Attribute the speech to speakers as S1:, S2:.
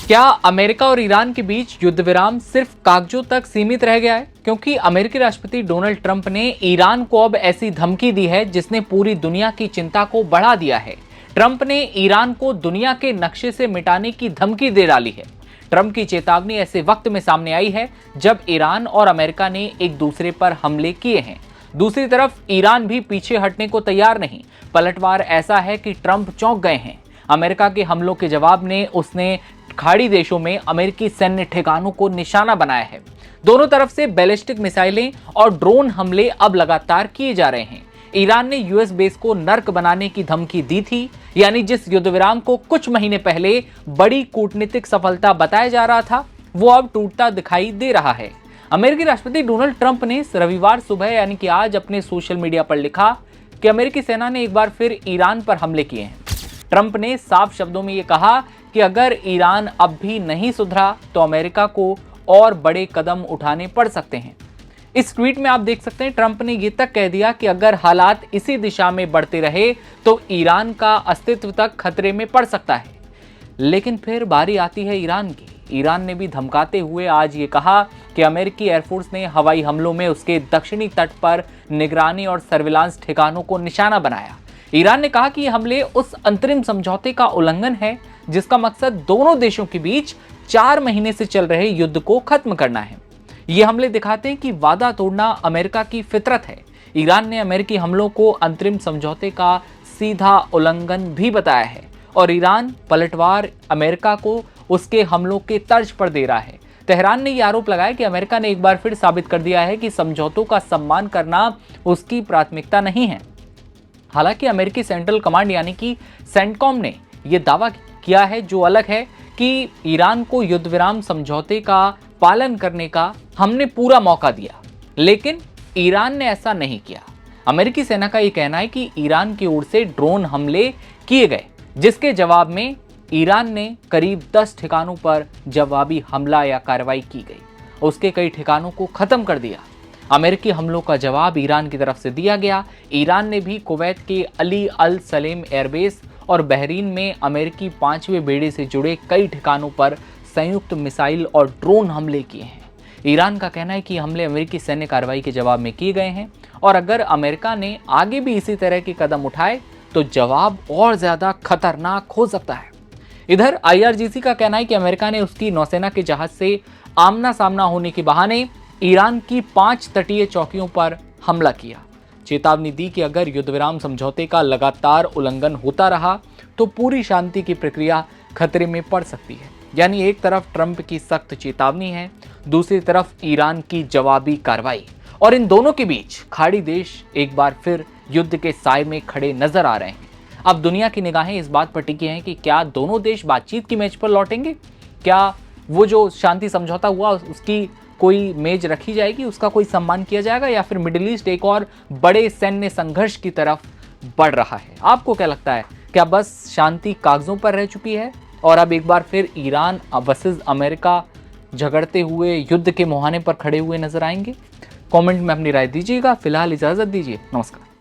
S1: क्या अमेरिका और ईरान के बीच युद्ध विराम सिर्फ कागजों तक सीमित रह गया है? क्योंकि अमेरिकी राष्ट्रपति डोनाल्ड ट्रंप ने ईरान को अब ऐसी धमकी दी है जिसने पूरी दुनिया की चिंता को बढ़ा दिया है। ट्रंप ने ईरान को दुनिया के नक्शे से मिटाने की धमकी दे डाली है। ट्रंप की चेतावनी ऐसे वक्त में सामने आई है जब ईरान और अमेरिका ने एक दूसरे पर हमले किए हैं। दूसरी तरफ ईरान भी पीछे हटने को तैयार नहीं। पलटवार ऐसा है कि ट्रंप चौंक गए हैं। अमेरिका के हमलों के जवाब में उसने खाड़ी देशों में अमेरिकी सैन्य ठिकानों को निशाना बनाया है। दोनों तरफ से बैलिस्टिक मिसाइलें और ड्रोन हमले अब लगातार किए जा रहे हैं। ईरान ने यूएस बेस को नर्क बनाने की धमकी दी थी, यानी जिस युद्ध विराम को कुछ महीने पहले बड़ी कूटनीतिक सफलता बताया जा रहा था, वो अब टूटता दिखाई दे रहा है। अमेरिकी राष्ट्रपति डोनाल्ड ट्रंप ने रविवार सुबह यानी कि आज अपने सोशल मीडिया पर लिखा कि अमेरिकी सेना ने एक बार फिर ईरान पर हमले किए हैं। ट्रंप ने साफ शब्दों में यह कहा कि अगर ईरान अब भी नहीं सुधरा तो अमेरिका को और बड़े कदम उठाने पड़ सकते हैं। इस ट्वीट में आप देख सकते हैं ट्रंप ने यह तक कह दिया कि अगर हालात इसी दिशा में बढ़ते रहे तो ईरान का अस्तित्व तक खतरे में पड़ सकता है। लेकिन फिर बारी आती है ईरान की। ईरान ने भी धमकाते हुए आज ये कहा कि अमेरिकी एयरफोर्स ने हवाई हमलों में उसके दक्षिणी तट पर निगरानी और सर्विलांस ठिकानों को निशाना बनाया। ईरान ने कहा कि ये हमले उस अंतरिम समझौते का उल्लंघन है जिसका मकसद दोनों देशों के बीच 4 महीने से चल रहे युद्ध को खत्म करना है। ये हमले दिखाते हैं कि वादा तोड़ना अमेरिका की फितरत है। ईरान ने अमेरिकी हमलों को अंतरिम समझौते का सीधा उल्लंघन भी बताया है और ईरान पलटवार अमेरिका को उसके हमलों के तर्ज पर दे रहा है। तेहरान ने यह आरोप लगाया कि अमेरिका ने एक बार फिर साबित कर दिया है कि समझौतों का सम्मान करना उसकी प्राथमिकता नहीं है। हालांकि अमेरिकी सेंट्रल कमांड यानी कि सेंटकॉम ने यह दावा किया है, जो अलग है, कि ईरान को युद्ध विराम समझौते का पालन करने का हमने पूरा मौका दिया, लेकिन ईरान ने ऐसा नहीं किया। अमेरिकी सेना का यह कहना है कि ईरान की ओर से ड्रोन हमले किए गए, जिसके जवाब में ईरान ने करीब 10 ठिकानों पर जवाबी हमला या कार्रवाई की गई। उसके कई ठिकानों को खत्म कर दिया। अमेरिकी हमलों का जवाब ईरान की तरफ से दिया गया। ईरान ने भी कुवैत के अली अल सलेम एयरबेस और बहरीन में अमेरिकी 5वें बेड़े से जुड़े कई ठिकानों पर संयुक्त मिसाइल और ड्रोन हमले किए हैं। ईरान का कहना है कि हमले अमेरिकी सैन्य कार्रवाई के जवाब में किए गए हैं और अगर अमेरिका ने आगे भी इसी तरह के कदम उठाए तो जवाब और ज्यादा खतरनाक हो सकता है। इधर IRGC का कहना है कि अमेरिका ने उसकी नौसेना के जहाज से आमना सामना होने के बहाने ईरान की 5 तटीय चौकियों पर हमला किया। चेतावनी दी कि अगर युद्धविराम समझौते का लगातार उल्लंघन होता रहा तो पूरी शांति की प्रक्रिया खतरे में पड़ सकती है। यानी एक तरफ ट्रंप की सख्त चेतावनी है, दूसरी तरफ ईरान की जवाबी कार्रवाई, और इन दोनों के बीच खाड़ी देश एक बार फिर युद्ध के साए में खड़े नजर आ रहे हैं। अब दुनिया की निगाहें इस बात पर टिकी हैं कि क्या दोनों देश बातचीत की मेज पर लौटेंगे? क्या वो जो शांति समझौता हुआ उसकी कोई मेज रखी जाएगी, उसका कोई सम्मान किया जाएगा, या फिर मिडिल ईस्ट एक और बड़े सैन्य संघर्ष की तरफ बढ़ रहा है? आपको क्या लगता है? क्या बस शांति कागजों पर रह चुकी है और अब एक बार फिर ईरान वर्सेस अमेरिका झगड़ते हुए युद्ध के मुहाने पर खड़े हुए नजर आएंगे? कमेंट में अपनी राय दीजिएगा। फिलहाल इजाजत दीजिए। नमस्कार।